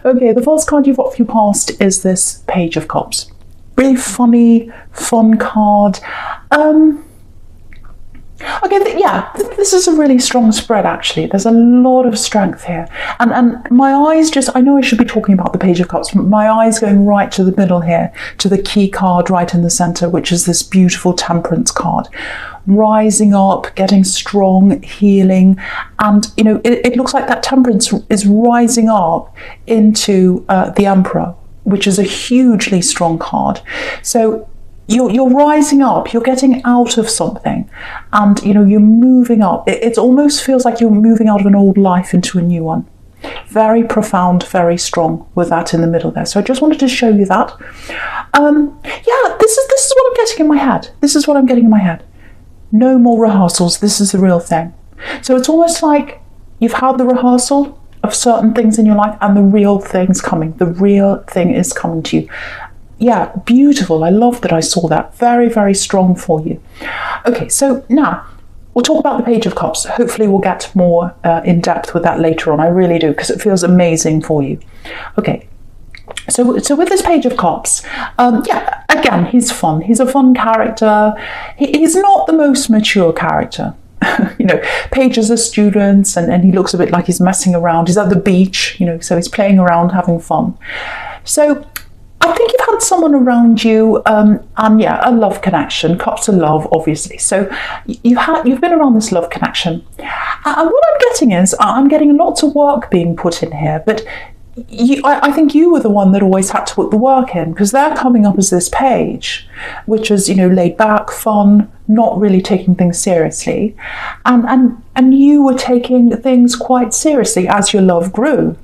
Okay, the first card you've got for your past is this Page of Cups. Really funny, fun card. Okay, this is a really strong spread, actually. There's a lot of strength here. And my eyes I know I should be talking about the Page of Cups, but my eyes going right to the middle here, to the key card right in the centre, which is this beautiful Temperance card. Rising up, getting strong, healing. And, it looks like that Temperance is rising up into the Emperor, which is a hugely strong card. So you're rising up, you're getting out of something, and you're moving up. It almost feels like you're moving out of an old life into a new one. Very profound, very strong with that in the middle there. So I just wanted to show you that. This is what I'm getting in my head. This is what I'm getting in my head. No more rehearsals. This is the real thing. So it's almost like you've had the rehearsal of certain things in your life, and the real thing's coming. The real thing is coming to you. Yeah, beautiful. I love that I saw that. Very, very strong for you. Okay, so now we'll talk about the Page of Cups. Hopefully we'll get more in depth with that later on. I really do, because it feels amazing for you. Okay, so with this Page of Cups, again, he's fun. He's a fun character. He's not the most mature character. Pages are students, and he looks a bit like he's messing around. He's at the beach, so he's playing around, having fun. So I think you've had someone around you, a love connection. Cups of love, obviously. So you've been around this love connection, and what I'm getting is I'm getting lots of work being put in here. But I think you were the one that always had to put the work in, because they're coming up as this page, which is laid back, fun, not really taking things seriously, and you were taking things quite seriously as your love grew.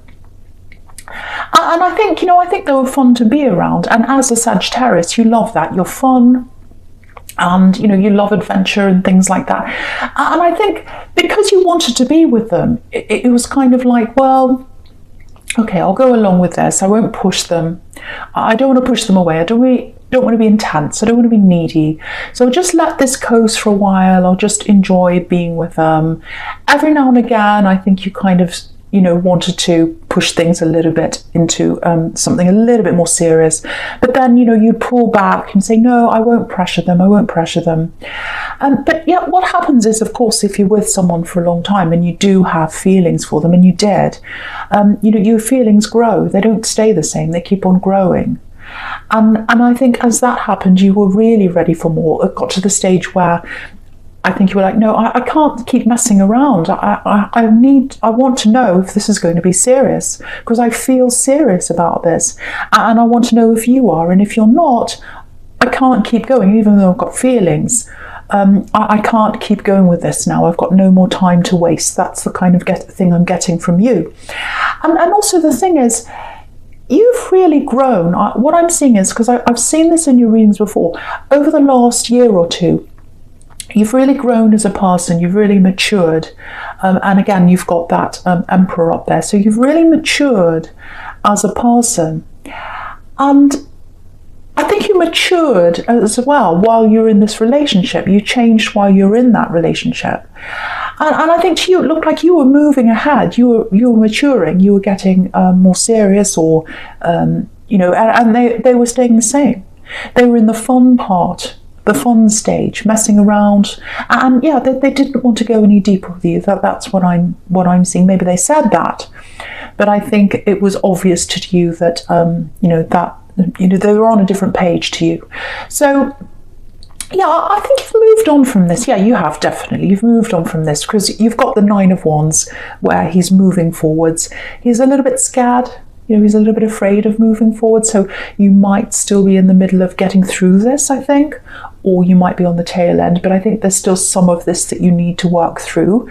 And I think they were fun to be around. And as a Sagittarius, you love that. You're fun, and you love adventure and things like that. And I think because you wanted to be with them, it was kind of like, well, okay, I'll go along with this. I won't push them. I don't want to push them away. I don't want to be intense. I don't want to be needy. So I'll just let this coast for a while. I'll just enjoy being with them. Every now and again, I think you kind of wanted to push things a little bit into something a little bit more serious. But then, you'd pull back and say, no, I won't pressure them. But what happens is, of course, if you're with someone for a long time and you do have feelings for them, and you did, your feelings grow. They don't stay the same. They keep on growing. And I think as that happened, you were really ready for more. It got to the stage where I think you were like, no, I can't keep messing around. I want to know if this is going to be serious, because I feel serious about this, and I want to know if you are, and if you're not, I can't keep going, even though I've got feelings. I can't keep going with this now. I've got no more time to waste. That's the kind of thing I'm getting from you. And also the thing is, you've really grown. What I'm seeing is, because I've seen this in your readings before, over the last year or two, you've really grown as a person. You've really matured. And again, you've got that Emperor up there. So you've really matured as a person. And I think you matured as well while you're in this relationship. You changed while you're in that relationship. And I think to you, it looked like you were moving ahead. You were maturing. You were getting more serious, or, and they were staying the same. They were in the fun part, the fun stage, messing around, and they didn't want to go any deeper with you. That's what I'm seeing. Maybe they said that, but I think it was obvious to you that they were on a different page to you. So I think you've moved on from this. Yeah, you have, definitely. You've moved on from this, because you've got the Nine of Wands where he's moving forwards. He's a little bit scared. He's a little bit afraid of moving forward. So you might still be in the middle of getting through this, I think, or you might be on the tail end. But I think there's still some of this that you need to work through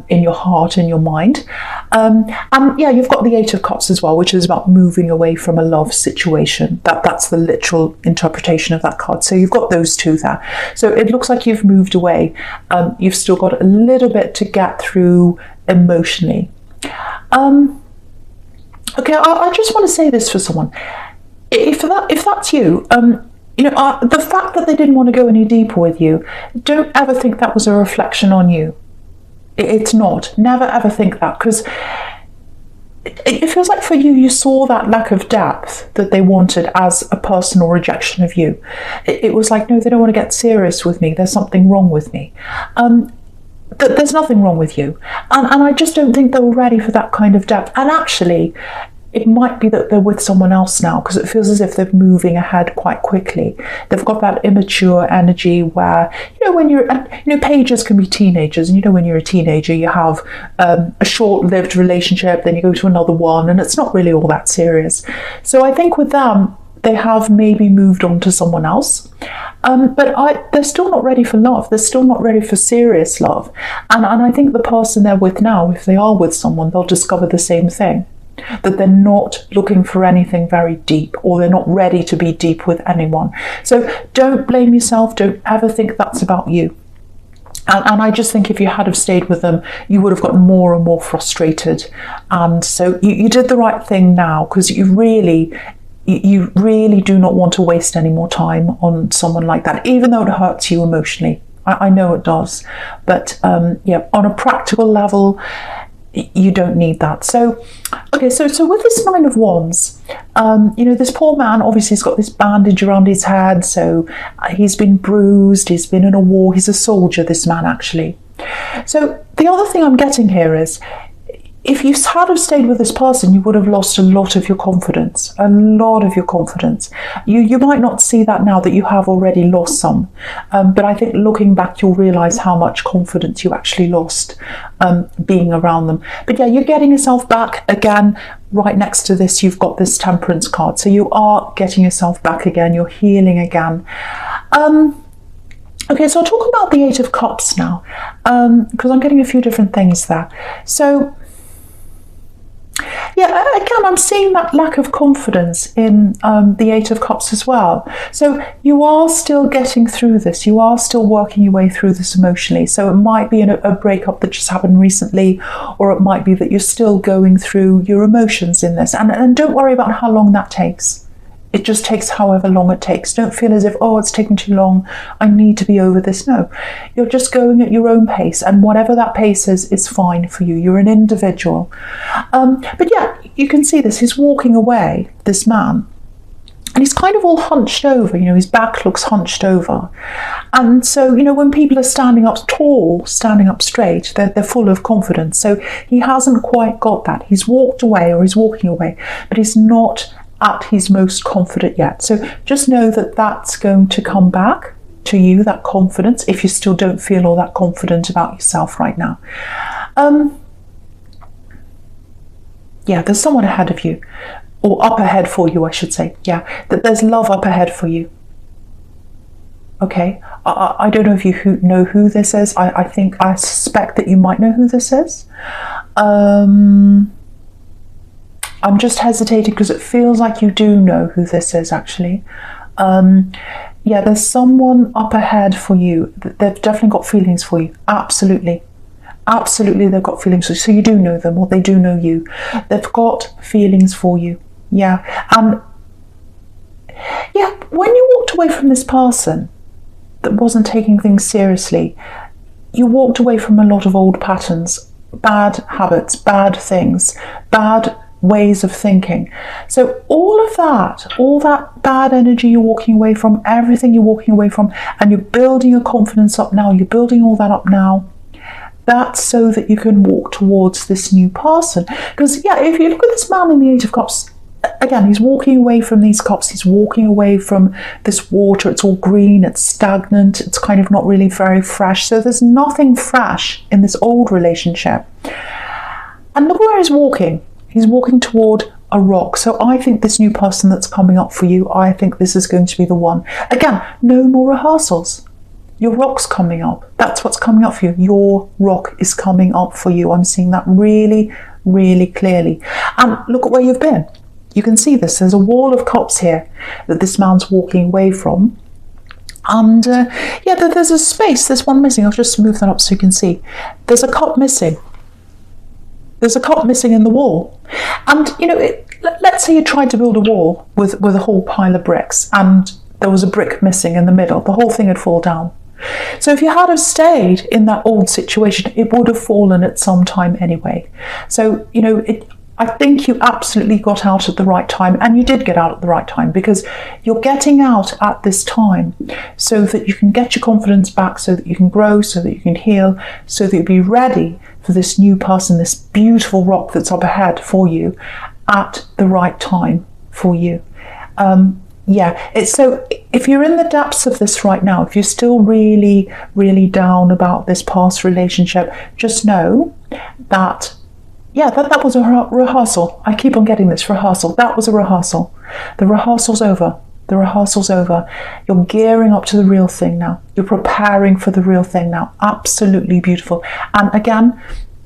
in your heart, in your mind. You've got the Eight of Cups as well, which is about moving away from a love situation. That's the literal interpretation of that card. So you've got those two there. So it looks like you've moved away. You've still got a little bit to get through emotionally. Okay, I just want to say this for someone. If that's you, the fact that they didn't want to go any deeper with you, don't ever think that was a reflection on you. It's not. Never ever think that, because it feels like for you, you saw that lack of depth that they wanted as a personal rejection of you. It was like, no, they don't want to get serious with me. There's something wrong with me. There's nothing wrong with you. And I just don't think they were ready for that kind of depth. And actually, it might be that they're with someone else now, because it feels as if they're moving ahead quite quickly. They've got that immature energy where, when you're, pages can be teenagers, and when you're a teenager, you have a short-lived relationship, then you go to another one, and it's not really all that serious. So I think with them, they have maybe moved on to someone else. But they're still not ready for love. They're still not ready for serious love. And I think the person they're with now, if they are with someone, they'll discover the same thing. That they're not looking for anything very deep, or they're not ready to be deep with anyone. So don't blame yourself. Don't ever think that's about you. And I just think if you had have stayed with them, you would have gotten more and more frustrated. And so you did the right thing now, because you really do not want to waste any more time on someone like that, even though it hurts you emotionally. I know it does. But on a practical level, you don't need that. So, okay, so with this Nine of Wands, this poor man, obviously he's got this bandage around his head, so he's been bruised, he's been in a war, he's a soldier, this man actually. So the other thing I'm getting here is, if you had have stayed with this person, you would have lost a lot of your confidence, You might not see that now that you have already lost some, but I think looking back, you'll realise how much confidence you actually lost being around them. But yeah, you're getting yourself back again. Right next to this, you've got this Temperance card. So you are getting yourself back again. You're healing again. Okay, so I'll talk about the Eight of Cups now, because I'm getting a few different things there. So yeah, again, I'm seeing that lack of confidence in the Eight of Cups as well. So you are still getting through this. You are still working your way through this emotionally. So it might be a breakup that just happened recently, or it might be that you're still going through your emotions in this. And don't worry about how long that takes. It just takes however long it takes. Don't feel as if, it's taking too long, I need to be over this. No, you're just going at your own pace, and whatever that pace is fine for you. You're an individual. But yeah, you can see this. He's walking away, this man, and he's kind of all hunched over. His back looks hunched over. And so, when people are standing up tall, standing up straight, they're full of confidence. So he hasn't quite got that. He's walked away, or he's walking away, but he's not at his most confident yet. So just know that that's going to come back to you, that confidence, if you still don't feel all that confident about yourself right now. There's someone ahead of you, or up ahead for you, I should say. That there's love up ahead for you. Okay, I don't know if you know who this is. I suspect that you might know who this is. I'm just hesitating because it feels like you do know who this is, actually. There's someone up ahead for you. They've definitely got feelings for you. Absolutely, they've got feelings for you. So you do know them, or they do know you. They've got feelings for you. And when you walked away from this person that wasn't taking things seriously, you walked away from a lot of old patterns, bad habits, bad things, bad ways of thinking. So all that bad energy you're walking away from, everything you're walking away from, and you're building your confidence up now, you're building all that up now, that's so that you can walk towards this new person. Because if you look at this man in the Eight of Cups, again, he's walking away from these cups, he's walking away from this water. It's all green, it's stagnant, it's kind of not really very fresh. So there's nothing fresh in this old relationship. And look where he's walking. He's walking toward a rock. So I think this new person that's coming up for you, I think this is going to be the one. Again, no more rehearsals. Your rock's coming up. That's what's coming up for you. Your rock is coming up for you. I'm seeing that really, really clearly. And look at where you've been. You can see this. There's a wall of cups here that this man's walking away from. And there's a space. There's one missing. I'll just move that up so you can see. There's a cup missing. There's a cup missing in the wall. And, let's say you tried to build a wall with a whole pile of bricks, and there was a brick missing in the middle. The whole thing would fall down. So if you had have stayed in that old situation, it would have fallen at some time anyway. So, I think you absolutely got out at the right time, and you did get out at the right time, because you're getting out at this time so that you can get your confidence back, so that you can grow, so that you can heal, so that you'll be ready for this new person, this beautiful rock that's up ahead for you at the right time for you. It's so if you're in the depths of this right now, if you're still really, really down about this past relationship, just know that that was a rehearsal. I keep on getting this rehearsal. That was a rehearsal. The rehearsal's over. The rehearsal's over. You're gearing up to the real thing now. You're preparing for the real thing now. Absolutely beautiful. And again,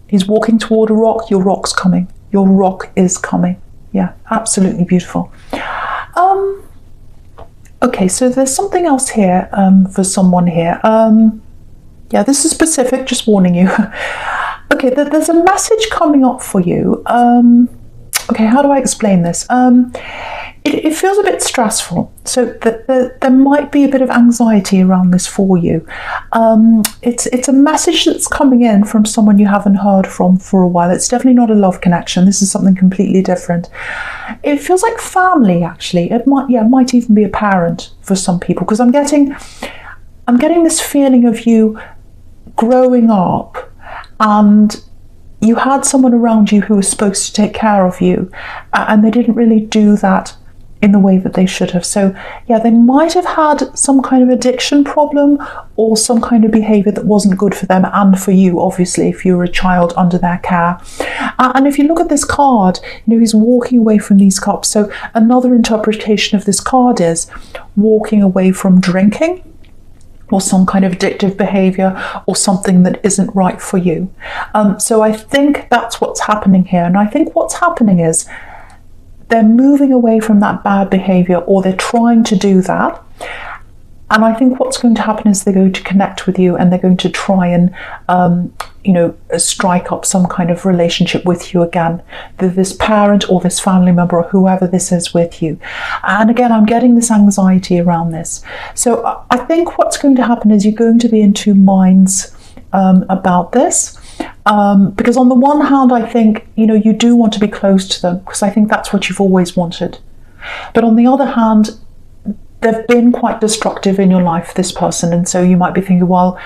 he's walking toward a rock. Your rock's coming. Your rock is coming. Yeah, absolutely beautiful. Okay, so there's something else here for someone here. This is specific, just warning you. Okay, there's a message coming up for you. Okay, how do I explain this? It feels a bit stressful, so there might be a bit of anxiety around this for you. It's a message that's coming in from someone you haven't heard from for a while. It's definitely not a love connection. This is something completely different. It feels like family, actually. It might even be a parent for some people, because I'm getting this feeling of you growing up, and you had someone around you who was supposed to take care of you, and they didn't really do that in the way that they should have. So they might have had some kind of addiction problem, or some kind of behavior that wasn't good for them and for you, obviously, if you were a child under their care. And if you look at this card, he's walking away from these cups. So another interpretation of this card is walking away from drinking, or some kind of addictive behavior, or something that isn't right for you. So I think that's what's happening here. And I think what's happening is they're moving away from that bad behavior, or they're trying to do that. And I think what's going to happen is they're going to connect with you, and they're going to try and, strike up some kind of relationship with you again. This parent or this family member or whoever this is with you. And again, I'm getting this anxiety around this. So I think what's going to happen is you're going to be in two minds about this. Because on the one hand, I think, you do want to be close to them, because I think that's what you've always wanted. But on the other hand, they've been quite destructive in your life, this person. And so you might be thinking, well,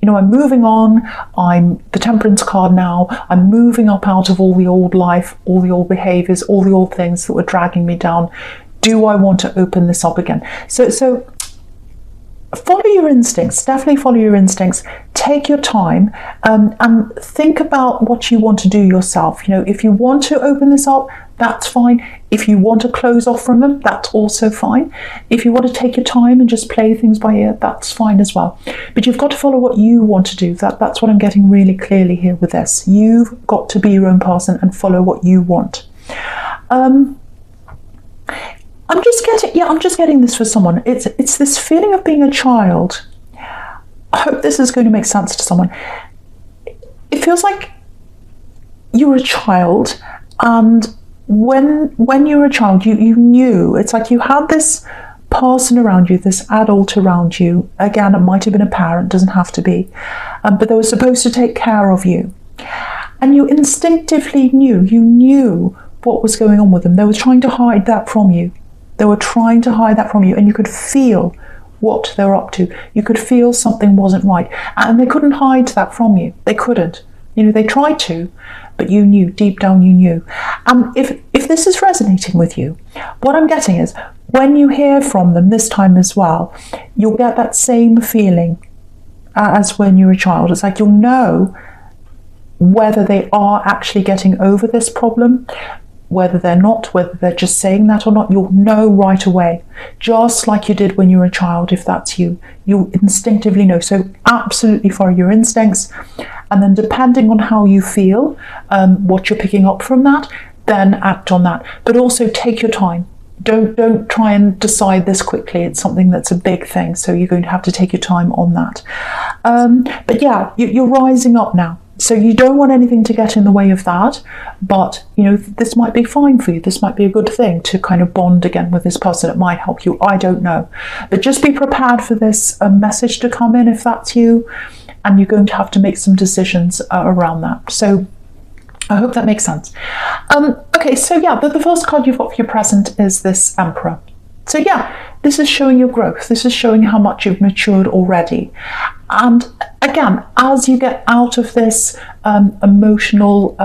I'm moving on. I'm the Temperance card now. I'm moving up out of all the old life, all the old behaviors, all the old things that were dragging me down. Do I want to open this up again? So follow your instincts. Definitely follow your instincts. Take your time and think about what you want to do yourself. If you want to open this up, that's fine. If you want to close off from them, that's also fine. If you want to take your time and just play things by ear, that's fine as well. But you've got to follow what you want to do. That's what I'm getting really clearly here with this. You've got to be your own person and follow what you want. I'm just getting this for someone. It's this feeling of being a child. I hope this is going to make sense to someone. It feels like you were a child, and when you were a child, you knew. It's like you had this person around you, this adult around you. Again, it might have been a parent, doesn't have to be, but they were supposed to take care of you, and you instinctively knew what was going on with them. They were trying to hide that from you. And you could feel what they were up to. You could feel something wasn't right, and they couldn't hide that from you. They couldn't. They tried to, but you knew, deep down you knew. If this is resonating with you, what I'm getting is when you hear from them this time as well, you'll get that same feeling as when you were a child. It's like you'll know whether they are actually getting over this problem, whether they're not, whether they're just saying that or not. You'll know right away, just like you did when you were a child. If that's you, you instinctively know. So absolutely follow your instincts, and then depending on how you feel, what you're picking up from that, then act on that. But also take your time. Don't try and decide this quickly. It's something that's a big thing, so you're going to have to take your time on that. But yeah, you're rising up now. So you don't want anything to get in the way of that, but this might be fine for you. This might be a good thing to kind of bond again with this person. It might help you. I don't know. But just be prepared for this message to come in if that's you, and you're going to have to make some decisions around that. So I hope that makes sense. Okay, so yeah, the first card you've got for your present is this Emperor. So yeah, this is showing your growth. This is showing how much you've matured already. And again, as you get out of this emotional,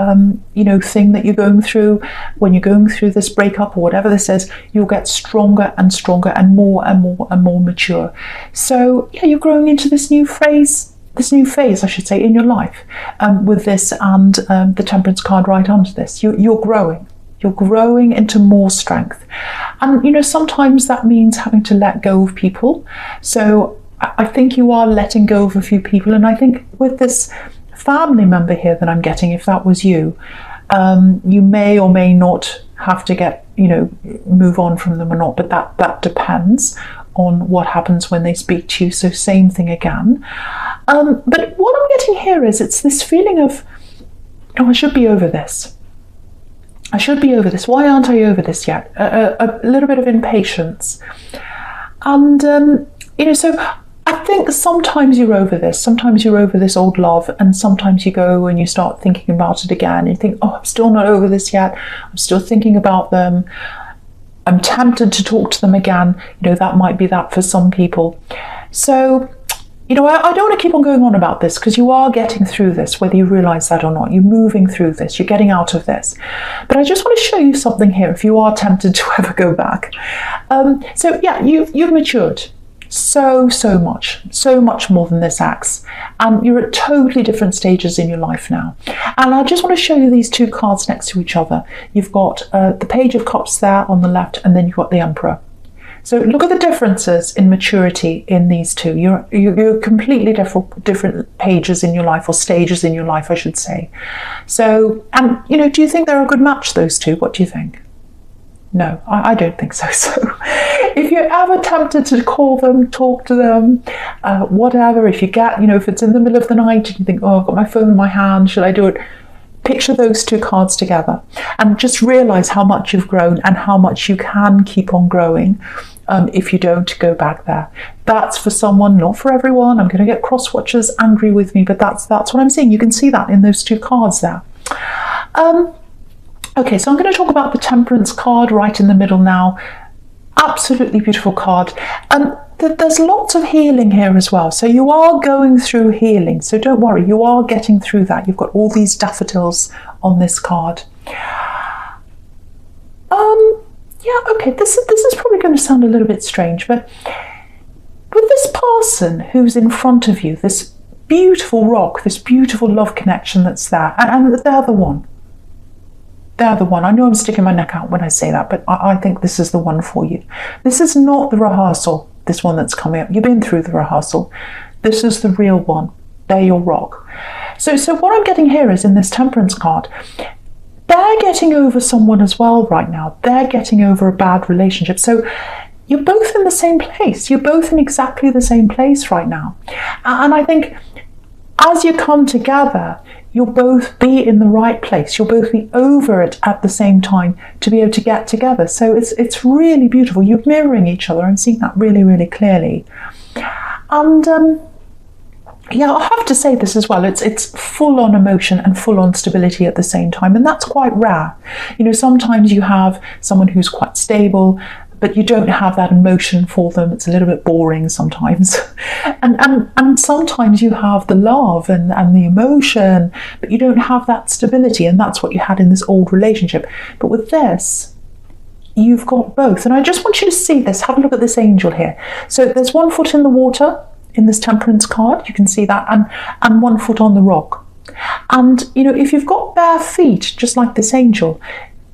thing that you're going through, when you're going through this breakup or whatever this is, you'll get stronger and stronger and more and more and more mature. So yeah, you're growing into this new phase, I should say, in your life, with this and the Temperance card right under this. You're growing. You're growing into more strength. And, sometimes that means having to let go of people. So I think you are letting go of a few people. And I think with this family member here that I'm getting, if that was you, you may or may not have to move on from them or not. But that depends on what happens when they speak to you. So same thing again. But what I'm getting here is it's this feeling of, I should be over this. I should be over this. Why aren't I over this yet? A little bit of impatience. And, so I think sometimes you're over this. Sometimes you're over this old love. And sometimes you go and you start thinking about it again. And you think, I'm still not over this yet. I'm still thinking about them. I'm tempted to talk to them again. That might be that for some people. So, I don't want to keep on going on about this because you are getting through this, whether you realise that or not. You're moving through this. You're getting out of this. But I just want to show you something here if you are tempted to ever go back. So yeah, you've matured so much more than this Axe. And you're at totally different stages in your life now. And I just want to show you these two cards next to each other. You've got the Page of Cups there on the left, and then you've got the Emperor. So look at the differences in maturity in these two. You're completely different pages in your life, or stages in your life, I should say. So, and do you think they're a good match, those two? What do you think? No, I don't think so. So if you're ever tempted to call them, talk to them, whatever, if you get, if it's in the middle of the night and you think, I've got my phone in my hand, should I do it? Picture those two cards together and just realise how much you've grown and how much you can keep on growing if you don't go back there. That's for someone, not for everyone. I'm going to get cross watchers angry with me, but that's what I'm seeing. You can see that in those two cards there. Okay, so I'm going to talk about the Temperance card right in the middle now. Absolutely beautiful card. There's lots of healing here as well. So you are going through healing. So don't worry, you are getting through that. You've got all these daffodils on this card. Yeah, okay, this is probably going to sound a little bit strange, but with this person who's in front of you, this beautiful rock, this beautiful love connection that's there, and they're the one. They're the one. I know I'm sticking my neck out when I say that, but I think this is the one for you. This is not the rehearsal, this one that's coming up. You've been through the rehearsal. This is the real one. They're your rock. So what I'm getting here is in this Temperance card, they're getting over someone as well right now. They're getting over a bad relationship. So you're both in the same place. You're both in exactly the same place right now. And I think as you come together, you'll both be in the right place. You'll both be over it at the same time to be able to get together. So it's really beautiful. You're mirroring each other. I'm seeing that really, really clearly. And yeah, I have to say this as well. It's full on emotion and full on stability at the same time. And that's quite rare. Sometimes you have someone who's quite stable, but you don't have that emotion for them. It's a little bit boring sometimes. And sometimes you have the love and the emotion, but you don't have that stability. And that's what you had in this old relationship. But with this, you've got both. And I just want you to see this. Have a look at this angel here. So there's 1 foot in the water in this Temperance card. You can see that. And 1 foot on the rock. And, if you've got bare feet, just like this angel,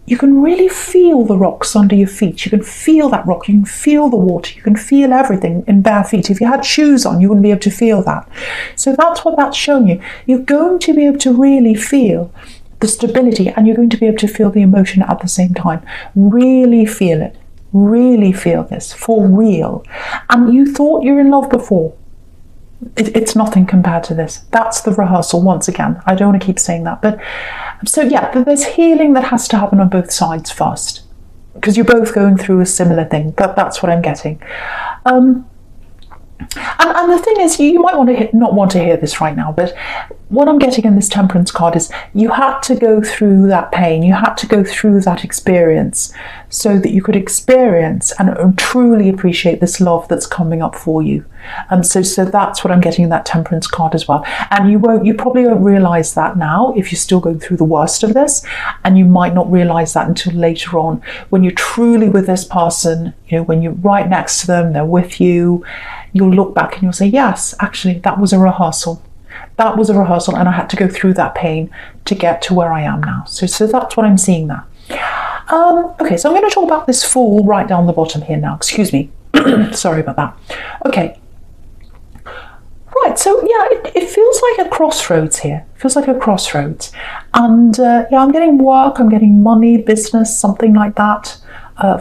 you can really feel the rocks under your feet. You can feel that rock. You can feel the water. You can feel everything in bare feet. If you had shoes on, you wouldn't be able to feel that. So that's what that's showing you. You're going to be able to really feel the stability, and you're going to be able to feel the emotion at the same time. Really feel it. Really feel this for real. And you thought you were in love before. It's nothing compared to this. That's the rehearsal once again. I don't want to keep saying that. But so yeah, there's healing that has to happen on both sides first, because you're both going through a similar thing. That's what I'm getting. And the thing is, you might want to not want to hear this right now, but what I'm getting in this Temperance card is you had to go through that pain, you had to go through that experience so that you could experience and truly appreciate this love that's coming up for you. So that's what I'm getting in that Temperance card as well. And you probably won't realise that now if you're still going through the worst of this, and you might not realise that until later on when you're truly with this person, when you're right next to them, they're with you. You'll look back and you'll say, yes, actually, that was a rehearsal. That was a rehearsal, and I had to go through that pain to get to where I am now. So that's what I'm seeing there. Okay, so I'm going to talk about this Fool right down the bottom here now. Excuse me. Sorry about that. Okay. Right, so yeah, it feels like a crossroads here. It feels like a crossroads. And yeah, I'm getting work, I'm getting money, business, something like that.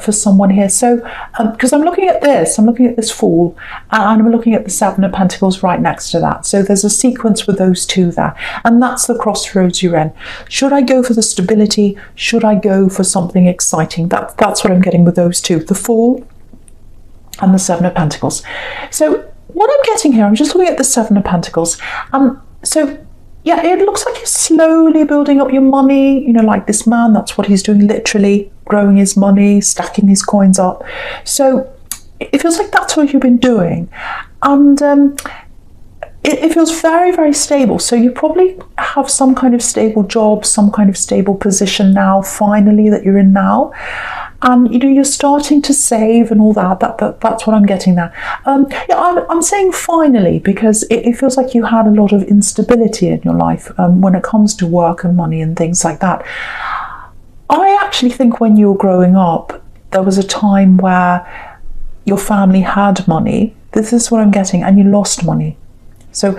For someone here. So because I'm looking at this Fool, and I'm looking at the Seven of Pentacles right next to that. So there's a sequence with those two there, and that's the crossroads you're in. Should I go for the stability? Should I go for something exciting? That's what I'm getting with those two, the Fool and the Seven of Pentacles. So what I'm getting here, I'm just looking at the Seven of Pentacles. So yeah, it looks like you're slowly building up your money, like this man, that's what he's doing, literally growing his money, stacking his coins up. So it feels like that's what you've been doing. And it feels very, very stable. So you probably have some kind of stable job, some kind of stable position now, finally, that you're in now. And you're starting to save and all that. That's what I'm getting there. Yeah, I'm saying finally because it feels like you had a lot of instability in your life when it comes to work and money and things like that. I actually think when you were growing up, there was a time where your family had money. This is what I'm getting, and you lost money. So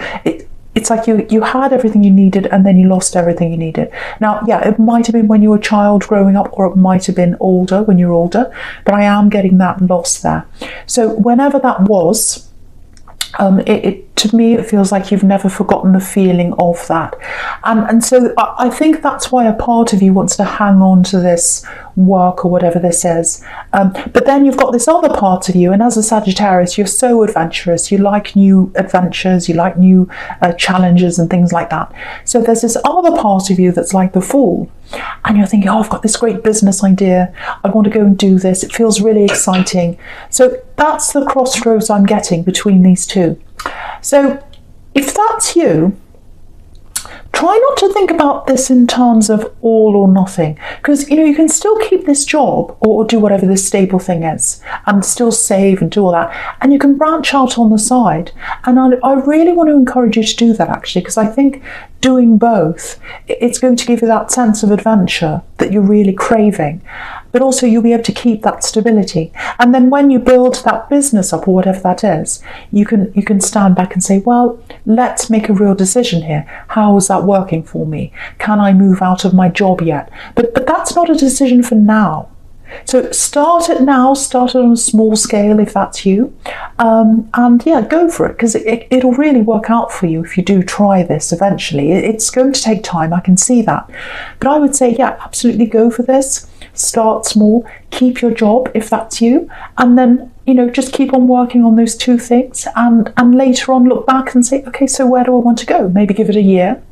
it's like you had everything you needed and then you lost everything you needed. Now, yeah, it might have been when you were a child growing up, or it might have been older, when you're older, but I am getting that loss there. So whenever that was, to me, it feels like you've never forgotten the feeling of that. And so I think that's why a part of you wants to hang on to this work or whatever this is. But then you've got this other part of you, and as a Sagittarius, you're so adventurous. You like new adventures, you like new challenges and things like that. So there's this other part of you that's like the Fool. And you're thinking, oh, I've got this great business idea. I want to go and do this. It feels really exciting. So that's the crossroads I'm getting between these two. So if that's you, try not to think about this in terms of all or nothing, because you can still keep this job or do whatever this stable thing is and still save and do all that, and you can branch out on the side. And I really want to encourage you to do that, actually, because I think doing both, it's going to give you that sense of adventure that you're really craving, but also you'll be able to keep that stability. And then when you build that business up or whatever that is, you can stand back and say, well, let's make a real decision here. How is that working for me? Can I move out of my job yet? But that's not a decision for now. So start it now, start it on a small scale if that's you, and yeah, go for it, because it'll really work out for you if you do try this eventually. It's going to take time, I can see that, but I would say, yeah, absolutely go for this. Start small, keep your job if that's you, and then just keep on working on those two things, and later on look back and say, okay, so where do I want to go? Maybe give it a year,